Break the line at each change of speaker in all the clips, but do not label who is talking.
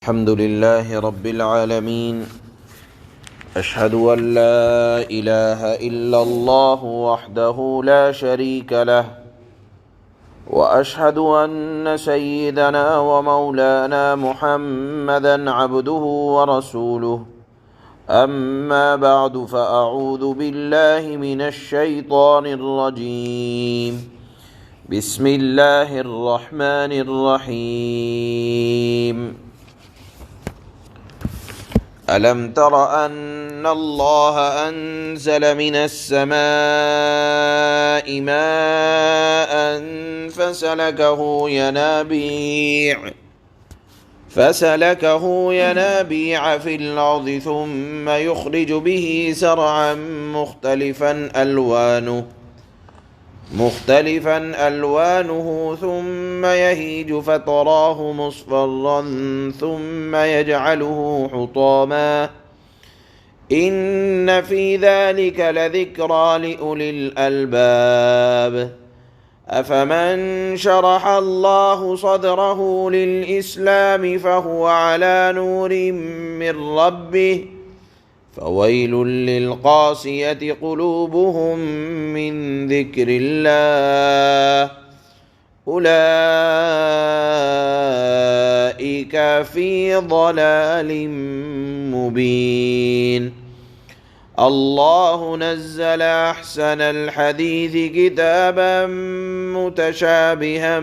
الحمد لله رب العالمين أشهد أن لا إله إلا الله وحده لا شريك له وأشهد أن سيدنا ومولانا محمدا عبده ورسوله أما بعد فأعوذ بالله من الشيطان الرجيم بسم الله الرحمن الرحيم ألم تر أن الله أنزل من السماء ماء فسلكه ينابيع في الأرض ثم يخرج به زرعا مختلفا ألوانه ثم يهيج فتراه مصفرا ثم يجعله حطاما إن في ذلك لذكرى لأولي الألباب أفمن شرح الله صدره للإسلام فهو على نور من ربه فويل للقاسية قلوبهم من ذكر الله أولئك في ضلال مبين الله نزل أحسن الحديث كتابا متشابها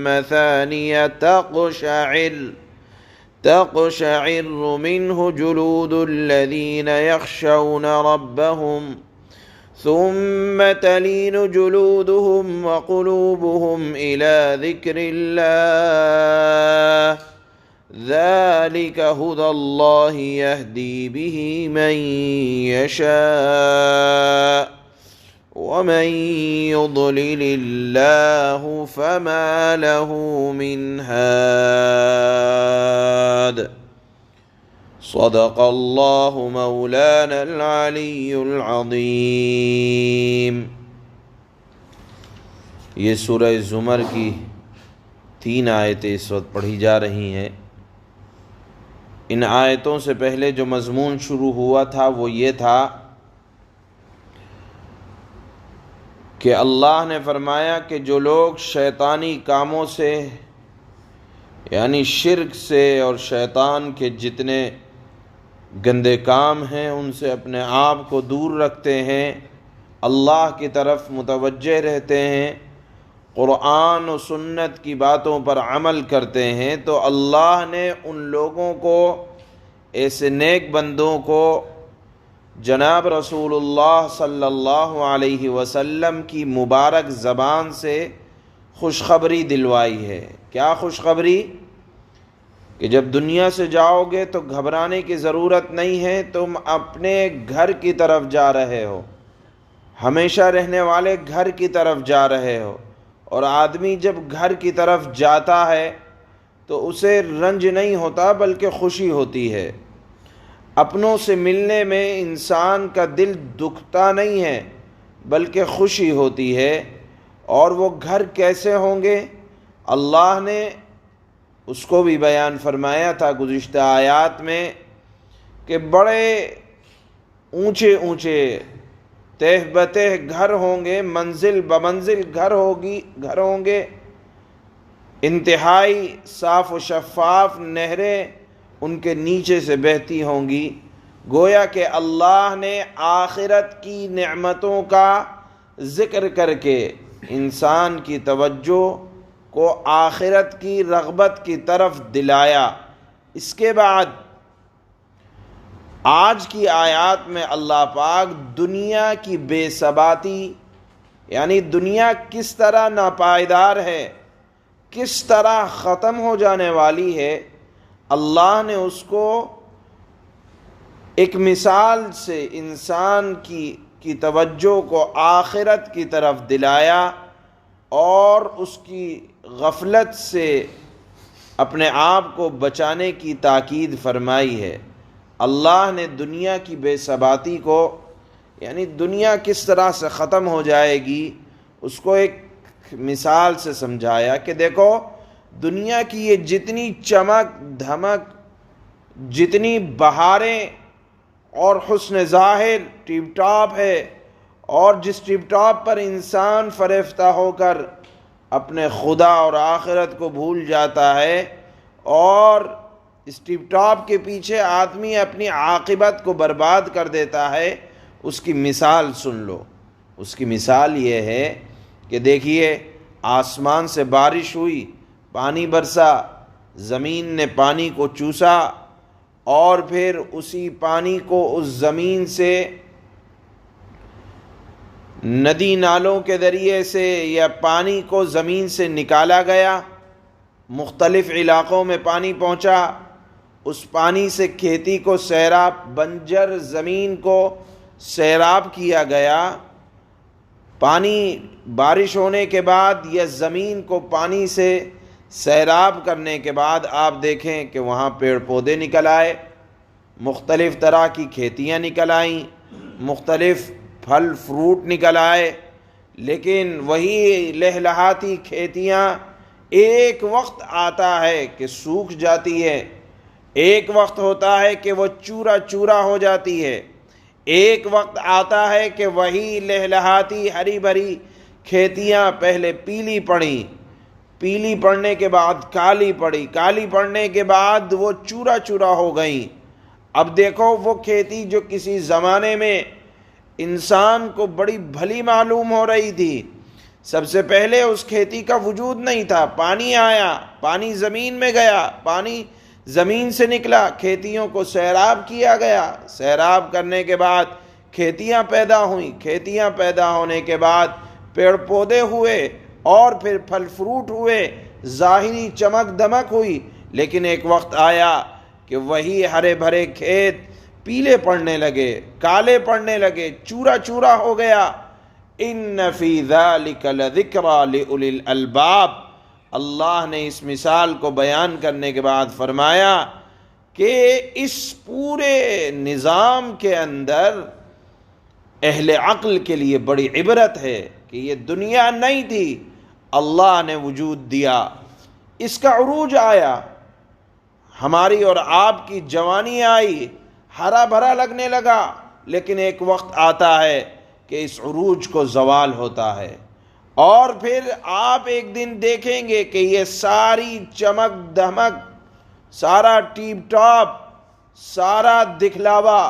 مثانية تقشعر منه جلود الذين يخشون ربهم ثم تلين جلودهم وقلوبهم إلى ذكر الله ذلك هدى الله يهدي به من يشاء ومن يضلل الله فما له من هاد صدق الله مولانا العلی العظیم۔ یہ سورہ زمر کی 3 آیتیں اس وقت پڑھی جا رہی ہیں۔ ان آیتوں سے پہلے جو مضمون شروع ہوا تھا وہ یہ تھا کہ اللہ نے فرمایا کہ جو لوگ شیطانی کاموں سے یعنی شرک سے اور شیطان کے جتنے گندے کام ہیں ان سے اپنے آپ کو دور رکھتے ہیں، اللہ کی طرف متوجہ رہتے ہیں، قرآن و سنت کی باتوں پر عمل کرتے ہیں، تو اللہ نے ان لوگوں کو، ایسے نیک بندوں کو جناب رسول اللہ صلی اللہ علیہ وسلم کی مبارک زبان سے خوشخبری دلوائی ہے۔ کیا خوشخبری؟ کہ جب دنیا سے جاؤ گے تو گھبرانے کی ضرورت نہیں ہے، تم اپنے گھر کی طرف جا رہے ہو، ہمیشہ رہنے والے گھر کی طرف جا رہے ہو، اور آدمی جب گھر کی طرف جاتا ہے تو اسے رنج نہیں ہوتا بلکہ خوشی ہوتی ہے۔ اپنوں سے ملنے میں انسان کا دل دکھتا نہیں ہے بلکہ خوشی ہوتی ہے۔ اور وہ گھر کیسے ہوں گے؟ اللہ نے اس کو بھی بیان فرمایا تھا گزشتہ آیات میں کہ بڑے اونچے تہ بتہ گھر ہوں گے، منزل بمنزل گھر ہوں گے، انتہائی صاف و شفاف نہریں ان کے نیچے سے بہتی ہوں گی۔ گویا کہ اللہ نے آخرت کی نعمتوں کا ذکر کر کے انسان کی توجہ کو آخرت کی رغبت کی طرف دلایا۔ اس کے بعد آج کی آیات میں اللہ پاک دنیا کی بے ثباتی یعنی دنیا کس طرح ناپائیدار ہے، کس طرح ختم ہو جانے والی ہے، اللہ نے اس کو ایک مثال سے انسان کی توجہ کو آخرت کی طرف دلایا اور اس کی غفلت سے اپنے آپ کو بچانے کی تاکید فرمائی ہے۔ اللہ نے دنیا کی بے ثباتی کو یعنی دنیا کس طرح سے ختم ہو جائے گی اس کو ایک مثال سے سمجھایا کہ دیکھو دنیا کی یہ جتنی چمک دھمک جتنی بہاریں اور حسن ظاہر ٹیپ ٹاپ ہے، اور جس ٹیپ ٹاپ پر انسان فریفتہ ہو کر اپنے خدا اور آخرت کو بھول جاتا ہے، اور اس ٹیپ ٹاپ کے پیچھے آدمی اپنی عاقبت کو برباد کر دیتا ہے، اس کی مثال سن لو۔ اس کی مثال یہ ہے کہ دیکھیے، آسمان سے بارش ہوئی، پانی برسا، زمین نے پانی کو چوسا، اور پھر اسی پانی کو اس زمین سے ندی نالوں کے ذریعے سے یا پانی کو زمین سے نکالا گیا، مختلف علاقوں میں پانی پہنچا، اس پانی سے کھیتی کو سیراب، بنجر زمین کو سیراب کیا گیا۔ پانی بارش ہونے کے بعد یا زمین کو پانی سے سیراب کرنے کے بعد آپ دیکھیں کہ وہاں پیڑ پودے نکل آئے، مختلف طرح کی کھیتیاں نکل آئیں، مختلف پھل فروٹ نکل آئے، لیکن وہی لہلہاتی کھیتیاں ایک وقت آتا ہے کہ سوکھ جاتی ہے، ایک وقت ہوتا ہے کہ وہ چورا چورا ہو جاتی ہے، ایک وقت آتا ہے کہ وہی لہلہاتی ہری بھری کھیتیاں پہلے پیلی پڑیں، پیلی پڑنے کے بعد کالی پڑی، کالی پڑنے کے بعد وہ چورا چورا ہو گئیں۔ اب دیکھو، وہ کھیتی جو کسی زمانے میں انسان کو بڑی بھلی معلوم ہو رہی تھی، سب سے پہلے اس کھیتی کا وجود نہیں تھا، پانی آیا، پانی زمین میں گیا، پانی زمین سے نکلا، کھیتیوں کو سیراب کیا گیا، سیراب کرنے کے بعد کھیتیاں پیدا ہوئیں، کھیتیاں پیدا ہونے کے بعد پیڑ پودے ہوئے، اور پھر پھل فروٹ ہوئے، ظاہری چمک دمک ہوئی، لیکن ایک وقت آیا کہ وہی ہرے بھرے کھیت پیلے پڑنے لگے، کالے پڑنے لگے، چورا چورا ہو گیا۔ ان فی ذلک لذکری لأولی الالباب، اللہ نے اس مثال کو بیان کرنے کے بعد فرمایا کہ اس پورے نظام کے اندر اہل عقل کے لیے بڑی عبرت ہے کہ یہ دنیا نہیں تھی، اللہ نے وجود دیا، اس کا عروج آیا، ہماری اور آپ کی جوانی آئی، ہرا بھرا لگنے لگا، لیکن ایک وقت آتا ہے کہ اس عروج کو زوال ہوتا ہے، اور پھر آپ ایک دن دیکھیں گے کہ یہ ساری چمک دمک، سارا ٹیپ ٹاپ، سارا دکھلاوا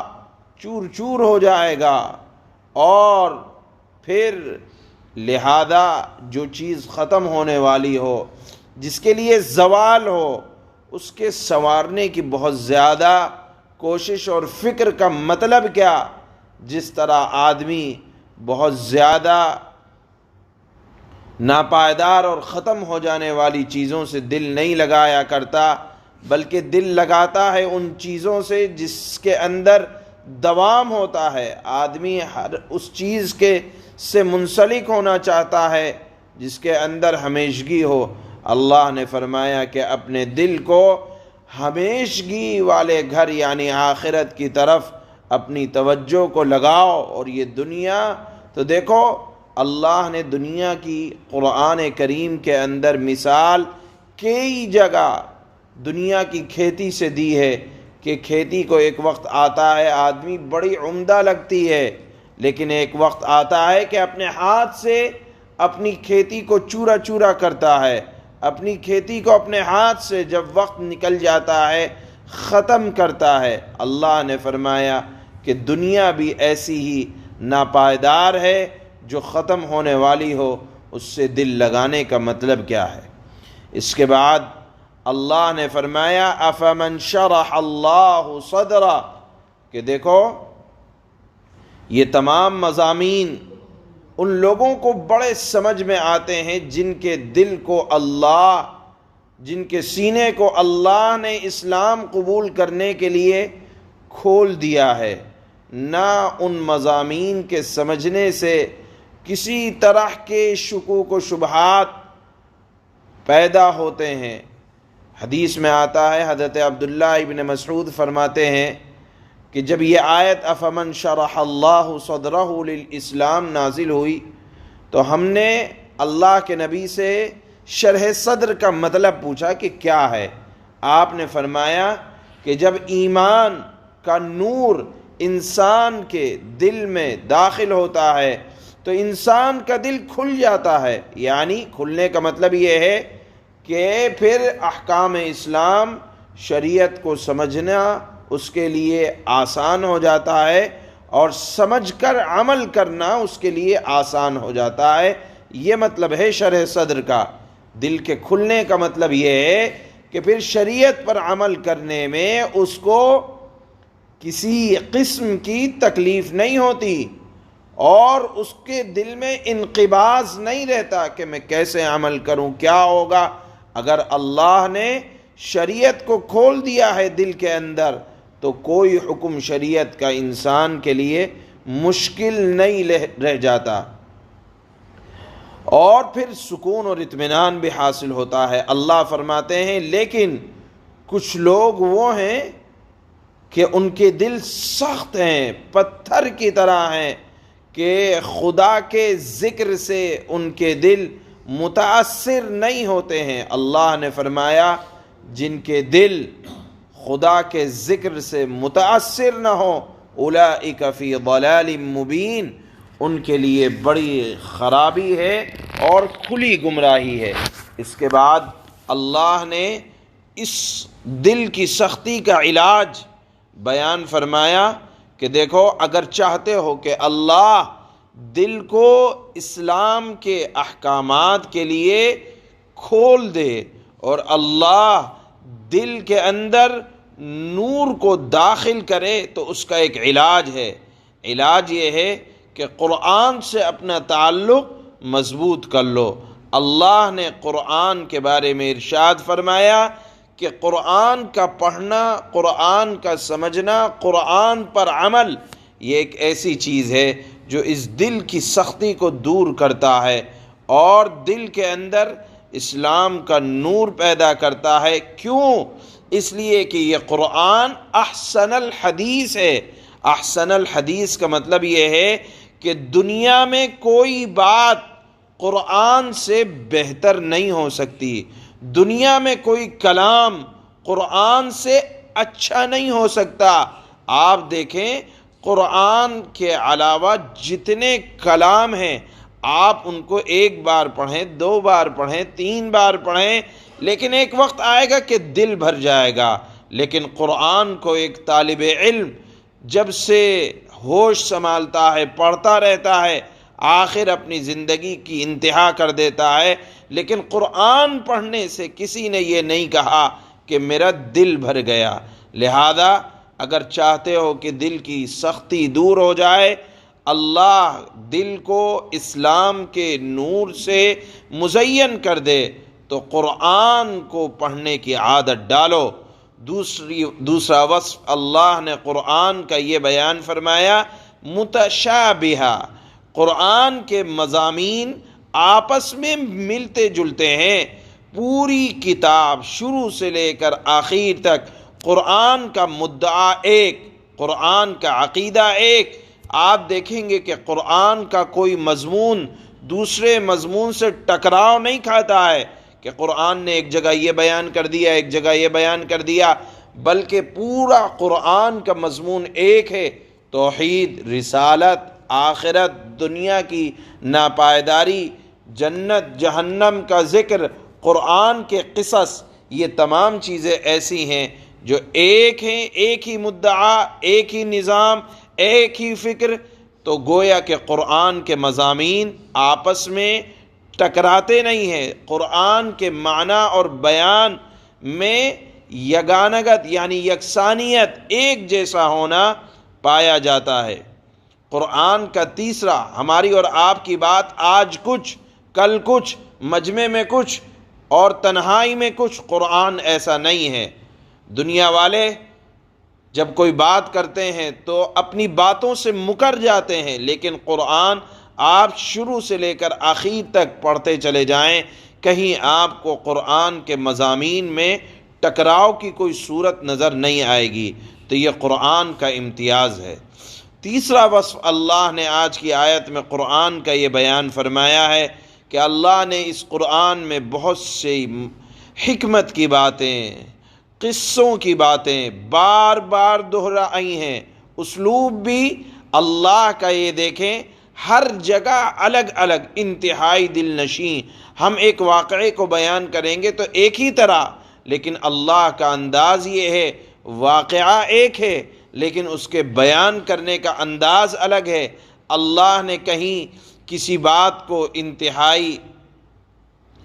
چور چور ہو جائے گا، اور پھر لہذا جو چیز ختم ہونے والی ہو، جس کے لیے زوال ہو، اس کے سنوارنے کی بہت زیادہ کوشش اور فکر کا مطلب کیا؟ جس طرح آدمی بہت زیادہ ناپائیدار اور ختم ہو جانے والی چیزوں سے دل نہیں لگایا کرتا، بلکہ دل لگاتا ہے ان چیزوں سے جس کے اندر دوام ہوتا ہے، آدمی ہر اس چیز کے سے منسلک ہونا چاہتا ہے جس کے اندر ہمیشگی ہو۔ اللہ نے فرمایا کہ اپنے دل کو ہمیشگی والے گھر یعنی آخرت کی طرف اپنی توجہ کو لگاؤ، اور یہ دنیا تو دیکھو، اللہ نے دنیا کی قرآن کریم کے اندر مثال کئی جگہ دنیا کی کھیتی سے دی ہے کہ کھیتی کو ایک وقت آتا ہے آدمی بڑی عمدہ لگتی ہے، لیکن ایک وقت آتا ہے کہ اپنے ہاتھ سے اپنی کھیتی کو چورا چورا کرتا ہے، اپنی کھیتی کو اپنے ہاتھ سے جب وقت نکل جاتا ہے ختم کرتا ہے۔ اللہ نے فرمایا کہ دنیا بھی ایسی ہی ناپائیدار ہے جو ختم ہونے والی ہو، اس سے دل لگانے کا مطلب کیا ہے؟ اس کے بعد اللہ نے فرمایا افمن شرح اللہ صدرہ، کہ دیکھو یہ تمام مضامین ان لوگوں کو بڑے سمجھ میں آتے ہیں جن کے دل کو اللہ، جن کے سینے کو اللہ نے اسلام قبول کرنے کے لیے کھول دیا ہے، نہ ان مضامین کے سمجھنے سے کسی طرح کے شکوک و شبہات پیدا ہوتے ہیں۔ حدیث میں آتا ہے، حضرت عبداللہ ابن مسعود فرماتے ہیں کہ جب یہ آیت افمن شرح اللہ صدرہ للاسلام نازل ہوئی تو ہم نے اللہ کے نبی سے شرح صدر کا مطلب پوچھا کہ کیا ہے؟ آپ نے فرمایا کہ کہ جب ایمان کا نور انسان کے دل میں داخل ہوتا ہے تو انسان کا دل کھل جاتا ہے. یعنی کھلنے کا مطلب یہ ہے کہ پھر احکام اسلام، شریعت کو سمجھنا اس کے لیے آسان ہو جاتا ہے اور سمجھ کر عمل کرنا اس کے لیے آسان ہو جاتا ہے. یہ مطلب ہے شرح صدر کا. دل کے کھلنے کا مطلب یہ ہے کہ پھر شریعت پر عمل کرنے میں اس کو کسی قسم کی تکلیف نہیں ہوتی اور اس کے دل میں انقباض نہیں رہتا کہ میں کیسے عمل کروں، کیا ہوگا. اگر اللہ نے شریعت کو کھول دیا ہے دل کے اندر تو کوئی حکم شریعت کا انسان کے لیے مشکل نہیں رہ جاتا، اور پھر سکون اور اطمینان بھی حاصل ہوتا ہے. اللہ فرماتے ہیں لیکن کچھ لوگ وہ ہیں کہ ان کے دل سخت ہیں، پتھر کی طرح ہیں، کہ خدا کے ذکر سے ان کے دل متاثر نہیں ہوتے ہیں. اللہ نے فرمایا جن کے دل خدا کے ذکر سے متاثر نہ ہو اولئک فی ضلال مبین، ان کے لیے بڑی خرابی ہے اور کھلی گمراہی ہے. اس کے بعد اللہ نے اس دل کی سختی کا علاج بیان فرمایا کہ دیکھو اگر چاہتے ہو کہ اللہ دل کو اسلام کے احکامات کے لیے کھول دے اور اللہ دل کے اندر نور کو داخل کرے تو اس کا ایک علاج ہے. علاج یہ ہے کہ قرآن سے اپنا تعلق مضبوط کر لو. اللہ نے قرآن کے بارے میں ارشاد فرمایا کہ قرآن کا پڑھنا، قرآن کا سمجھنا، قرآن پر عمل یہ ایک ایسی چیز ہے جو اس دل کی سختی کو دور کرتا ہے اور دل کے اندر اسلام کا نور پیدا کرتا ہے. کیوں؟ اس لیے کہ یہ قرآن احسن الحدیث ہے. احسن الحدیث کا مطلب یہ ہے کہ دنیا میں کوئی بات قرآن سے بہتر نہیں ہو سکتی، دنیا میں کوئی کلام قرآن سے اچھا نہیں ہو سکتا. آپ دیکھیں قرآن کے علاوہ جتنے کلام ہیں آپ ان کو ایک بار پڑھیں، 2 بار پڑھیں، 3 بار پڑھیں، لیکن ایک وقت آئے گا کہ دل بھر جائے گا. لیکن قرآن کو ایک طالب علم جب سے ہوش سنبھالتا ہے، پڑھتا رہتا ہے، آخر اپنی زندگی کی انتہا کر دیتا ہے. لیکن قرآن پڑھنے سے کسی نے یہ نہیں کہا کہ میرا دل بھر گیا. لہذا اگر چاہتے ہو کہ دل کی سختی دور ہو جائے، اللہ دل کو اسلام کے نور سے مزین کر دے، تو قرآن کو پڑھنے کی عادت ڈالو. دوسرا وصف اللہ نے قرآن کا یہ بیان فرمایا متشابہہ. قرآن کے مضامین آپس میں ملتے جلتے ہیں. پوری کتاب شروع سے لے کر آخر تک قرآن کا مدعا ایک، قرآن کا عقیدہ ایک. آپ دیکھیں گے کہ قرآن کا کوئی مضمون دوسرے مضمون سے ٹکراؤ نہیں کھاتا ہے کہ قرآن نے ایک جگہ یہ بیان کر دیا، ایک جگہ یہ بیان کر دیا، بلکہ پورا قرآن کا مضمون ایک ہے. توحید، رسالت، آخرت، دنیا کی ناپائیداری، جنت جہنم کا ذکر، قرآن کے قصص، یہ تمام چیزیں ایسی ہیں جو ایک ہیں، ایک ہی مدعا، ایک ہی نظام، ایک ہی فکر. تو گویا کہ قرآن کے مضامین آپس میں ٹکراتے نہیں ہیں. قرآن کے معنی اور بیان میں یگانگت یعنی یکسانیت، ایک جیسا ہونا پایا جاتا ہے. قرآن کا تیسرا، ہماری اور آپ کی بات آج کچھ، کل کچھ، مجمع میں کچھ اور تنہائی میں کچھ. قرآن ایسا نہیں ہے. دنیا والے جب کوئی بات کرتے ہیں تو اپنی باتوں سے مکر جاتے ہیں، لیکن قرآن آپ شروع سے لے کر آخر تک پڑھتے چلے جائیں، کہیں آپ کو قرآن کے مضامین میں ٹکراؤ کی کوئی صورت نظر نہیں آئے گی. تو یہ قرآن کا امتیاز ہے. تیسرا وصف اللہ نے آج کی آیت میں قرآن کا یہ بیان فرمایا ہے کہ اللہ نے اس قرآن میں بہت سی حکمت کی باتیں، قصوں کی باتیں بار بار دہرائی ہیں. اسلوب بھی اللہ کا یہ دیکھیں ہر جگہ الگ الگ، انتہائی دل نشیں. ہم ایک واقعے کو بیان کریں گے تو ایک ہی طرح، لیکن اللہ کا انداز یہ ہے، واقعہ ایک ہے لیکن اس کے بیان کرنے کا انداز الگ ہے. اللہ نے کہیں کسی بات کو انتہائی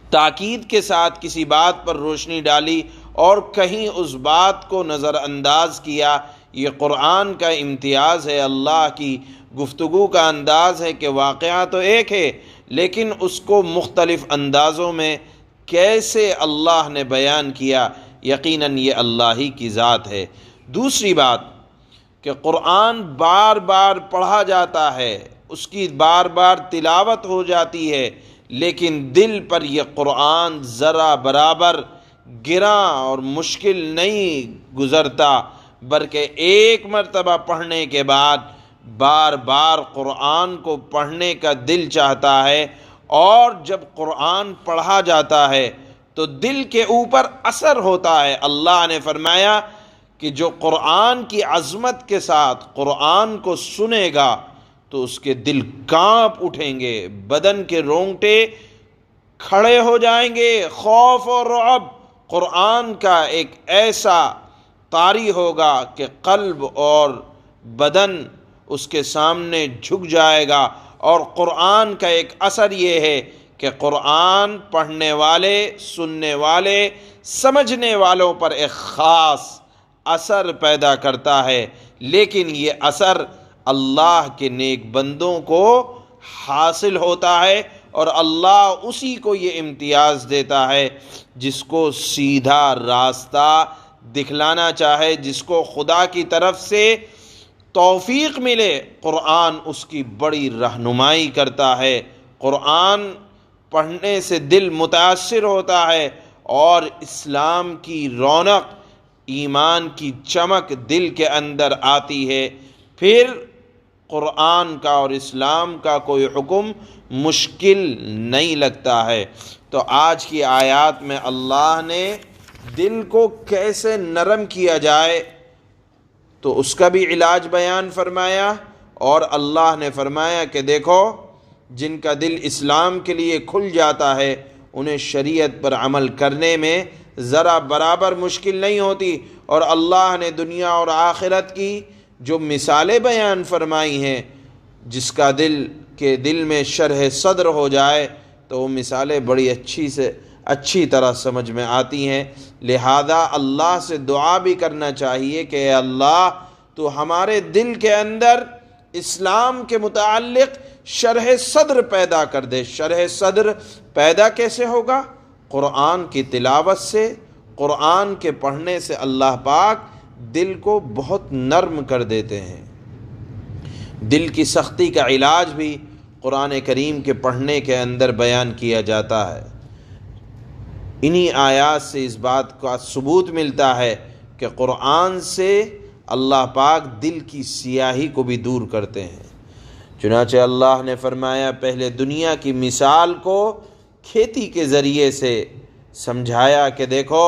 تاکید کے ساتھ کسی بات پر روشنی ڈالی اور کہیں اس بات کو نظر انداز کیا. یہ قرآن کا امتیاز ہے، اللہ کی گفتگو کا انداز ہے کہ واقعہ تو ایک ہے لیکن اس کو مختلف اندازوں میں کیسے اللہ نے بیان کیا. یقیناً یہ اللہ ہی کی ذات ہے. دوسری بات کہ قرآن بار بار پڑھا جاتا ہے، اس کی بار بار تلاوت ہو جاتی ہے، لیکن دل پر یہ قرآن ذرا برابر گراں اور مشکل نہیں گزرتا، بلکہ ایک مرتبہ پڑھنے کے بعد بار بار قرآن کو پڑھنے کا دل چاہتا ہے. اور جب قرآن پڑھا جاتا ہے تو دل کے اوپر اثر ہوتا ہے. اللہ نے فرمایا کہ جو قرآن کی عظمت کے ساتھ قرآن کو سنے گا تو اس کے دل کانپ اٹھیں گے، بدن کے رونگٹے کھڑے ہو جائیں گے. خوف اور رعب قرآن کا ایک ایسا طاری ہوگا کہ قلب اور بدن اس کے سامنے جھک جائے گا. اور قرآن کا ایک اثر یہ ہے کہ قرآن پڑھنے والے، سننے والے، سمجھنے والوں پر ایک خاص اثر پیدا کرتا ہے، لیکن یہ اثر اللہ کے نیک بندوں کو حاصل ہوتا ہے اور اللہ اسی کو یہ امتیاز دیتا ہے جس کو سیدھا راستہ دکھلانا چاہے، جس کو خدا کی طرف سے توفیق ملے قرآن اس کی بڑی رہنمائی کرتا ہے. قرآن پڑھنے سے دل متاثر ہوتا ہے اور اسلام کی رونق، ایمان کی چمک دل کے اندر آتی ہے. پھر قرآن کا اور اسلام کا کوئی حکم مشکل نہیں لگتا ہے. تو آج کی آیات میں اللہ نے دل کو کیسے نرم کیا جائے تو اس کا بھی علاج بیان فرمایا، اور اللہ نے فرمایا کہ دیکھو جن کا دل اسلام کے لیے کھل جاتا ہے انہیں شریعت پر عمل کرنے میں ذرا برابر مشکل نہیں ہوتی. اور اللہ نے دنیا اور آخرت کی جو مثالیں بیان فرمائی ہیں، جس کا دل میں شرح صدر ہو جائے تو وہ مثالیں بڑی اچھی طرح سمجھ میں آتی ہیں. لہذا اللہ سے دعا بھی کرنا چاہیے کہ اے اللہ تو ہمارے دل کے اندر اسلام کے متعلق شرح صدر پیدا کر دے. شرح صدر پیدا کیسے ہوگا؟ قرآن کی تلاوت سے، قرآن کے پڑھنے سے اللہ پاک دل کو بہت نرم کر دیتے ہیں. دل کی سختی کا علاج بھی قرآن کریم کے پڑھنے کے اندر بیان کیا جاتا ہے. انہی آیات سے اس بات کا ثبوت ملتا ہے کہ قرآن سے اللہ پاک دل کی سیاہی کو بھی دور کرتے ہیں. چنانچہ اللہ نے فرمایا پہلے دنیا کی مثال کو کھیتی کے ذریعے سے سمجھایا کہ دیکھو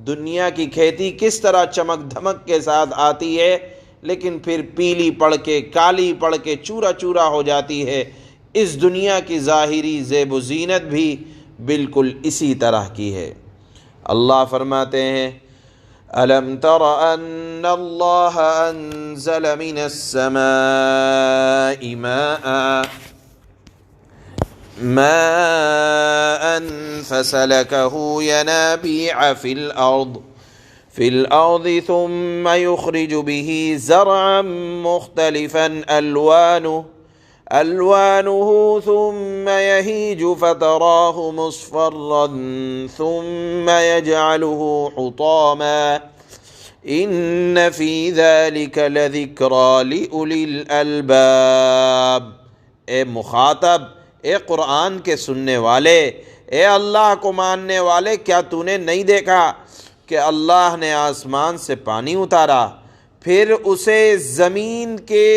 دنیا کی کھیتی کس طرح چمک دھمک کے ساتھ آتی ہے لیکن پھر پیلی پڑ کے، کالی پڑ کے چورا چورا ہو جاتی ہے. اس دنیا کی ظاہری زیب و زینت بھی بالکل اسی طرح کی ہے. اللہ فرماتے ہیں أَلَمْ تَرَ أَنَّ اللَّهَ أَنزَلَ مِنَ السَّمَاءِ مَاءً فَسَلَكَهُ يَنَابِيعَ فِي الْأَرْضِ ثُمَّ يُخْرِجُ بِهِ زَرْعًا مُخْتَلِفًا ألوانه ثم يهيج فتراه مصفرا ثم يجعله حطاما إن في ذلك لذكرى لأولي الألباب. اے مخاطب، اے قرآن کے سننے والے، اے اللہ کو ماننے والے، کیا تو نے نہیں دیکھا کہ اللہ نے آسمان سے پانی اتارا، پھر اسے زمین کے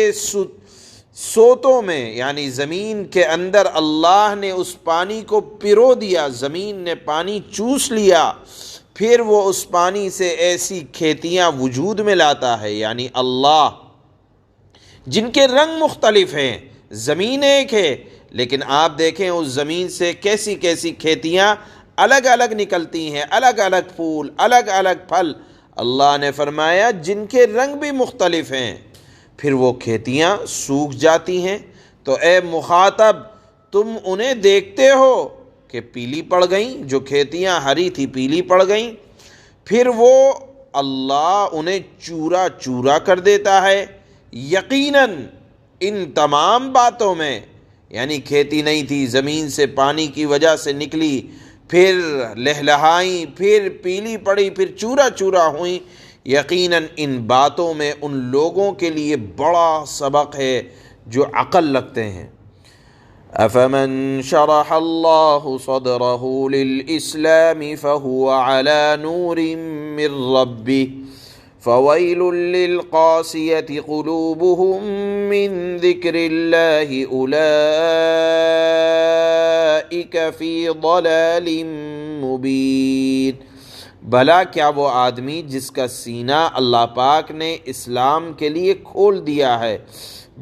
سوتوں میں یعنی زمین کے اندر اللہ نے اس پانی کو پرو دیا، زمین نے پانی چوس لیا، پھر وہ اس پانی سے ایسی کھیتیاں وجود میں لاتا ہے، یعنی اللہ، جن کے رنگ مختلف ہیں، زمین ایک ہے لیکن آپ دیکھیں اس زمین سے کیسی کیسی کھیتیاں الگ الگ نکلتی ہیں، الگ الگ پھول، الگ الگ پھل۔ اللہ نے فرمایا جن کے رنگ بھی مختلف ہیں، پھر وہ کھیتیاں سوکھ جاتی ہیں، تو اے مخاطب تم انہیں دیکھتے ہو کہ پیلی پڑ گئیں، جو کھیتیاں ہری تھی پیلی پڑ گئیں، پھر وہ اللہ انہیں چورا چورا کر دیتا ہے۔ یقیناً ان تمام باتوں میں، یعنی کھیتی نہیں تھی، زمین سے پانی کی وجہ سے نکلی، پھر لہلہائیں، پھر پیلی پڑی، پھر چورا چورا ہوئیں، یقیناً ان باتوں میں ان لوگوں کے لیے بڑا سبق ہے جو عقل رکھتے ہیں۔ أَفَمَنْ شَرَحَ اللَّهُ صَدْرَهُ لِلْإِسْلَامِ فَهُوَ عَلَى نُورٍ مِّن رَّبِّهِ فَوَيْلٌ لِّلْقَاسِيَةِ قُلُوبُهُم مِّن ذِكْرِ اللَّهِ أُولَٰئِكَ فِي ضَلَالٍ مُّبِينٍ۔ بھلا کیا وہ آدمی جس کا سینہ اللہ پاک نے اسلام کے لیے کھول دیا ہے،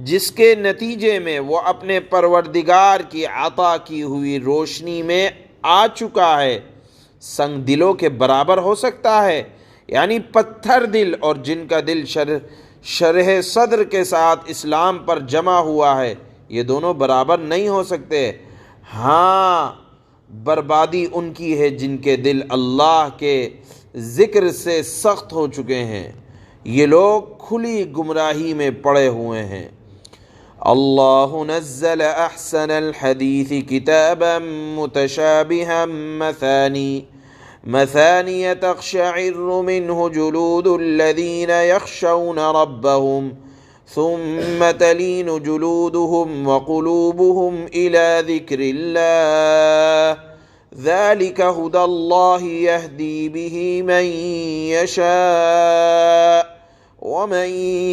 جس کے نتیجے میں وہ اپنے پروردگار کی عطا کی ہوئی روشنی میں آ چکا ہے، سنگ دلوں کے برابر ہو سکتا ہے؟ یعنی پتھر دل اور جن کا دل شرح صدر کے ساتھ اسلام پر جمع ہوا ہے، یہ دونوں برابر نہیں ہو سکتے۔ ہاں، بربادی ان کی ہے جن کے دل اللہ کے ذکر سے سخت ہو چکے ہیں، یہ لوگ کھلی گمراہی میں پڑے ہوئے ہیں۔ اللہ نزل احسن الحدیث کتابا متشابہا مثانی تقشعر منہ جلود الذین یخشون ربهم ثم تلین جلودهم وقلوبهم إلى ذکر اللہ ذلك هدى اللہ یہدی به من یشاء وَمَن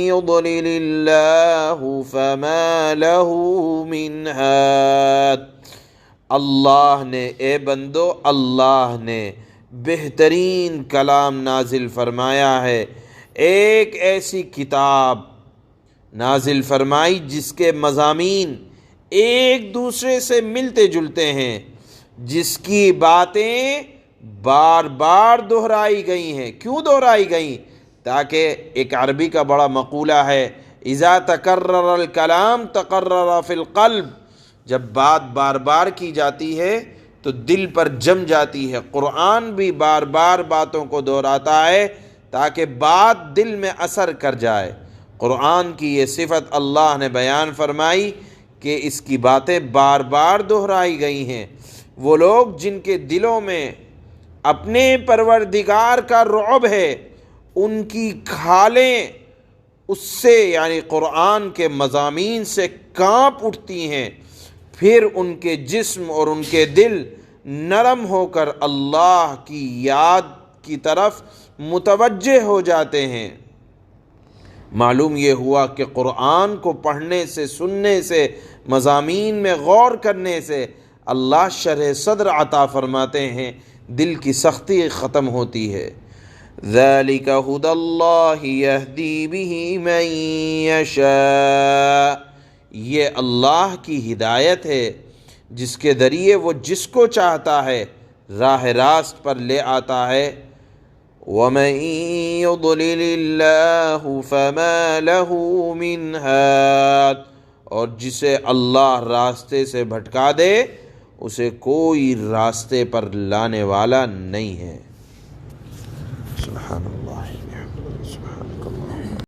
يُضْلِلِ اللَّهُ فَمَا لَهُ مِنْ هَادٍ۔ اللہ نے، اے بندو، اللہ نے بہترین کلام نازل فرمایا ہے، ایک ایسی کتاب نازل فرمائی جس کے مضامین ایک دوسرے سے ملتے جلتے ہیں، جس کی باتیں بار بار دہرائی گئی ہیں۔ کیوں دہرائی گئیں؟ تاکہ ایک عربی کا بڑا مقولہ ہے، اذا تکرر الکلام تقرر فی القلب، جب بات بار بار کی جاتی ہے تو دل پر جم جاتی ہے۔ قرآن بھی بار بار باتوں کو دہراتا ہے تاکہ بات دل میں اثر کر جائے۔ قرآن کی یہ صفت اللہ نے بیان فرمائی کہ اس کی باتیں بار بار دہرائی گئی ہیں۔ وہ لوگ جن کے دلوں میں اپنے پروردگار کا رعب ہے، ان کی کھالیں اس سے، یعنی قرآن کے مضامین سے کانپ اٹھتی ہیں، پھر ان کے جسم اور ان کے دل نرم ہو کر اللہ کی یاد کی طرف متوجہ ہو جاتے ہیں۔ معلوم یہ ہوا کہ قرآن کو پڑھنے سے، سننے سے، مضامین میں غور کرنے سے اللہ شرح صدر عطا فرماتے ہیں، دل کی سختی ختم ہوتی ہے۔ ذَلِكَ هُدَى اللَّهِ يَهْدِي بِهِ مَن يَشَاءُ، یہ اللہ کی ہدایت ہے جس کے ذریعے وہ جس کو چاہتا ہے راہ راست پر لے آتا ہے۔ وَمَن يُضْلِلِ اللَّهُ فَمَا لَهُ مِنْ هَادٍ، اور جسے اللہ راستے سے بھٹکا دے اسے کوئی راستے پر لانے والا نہیں ہے۔ سبحان اللہ۔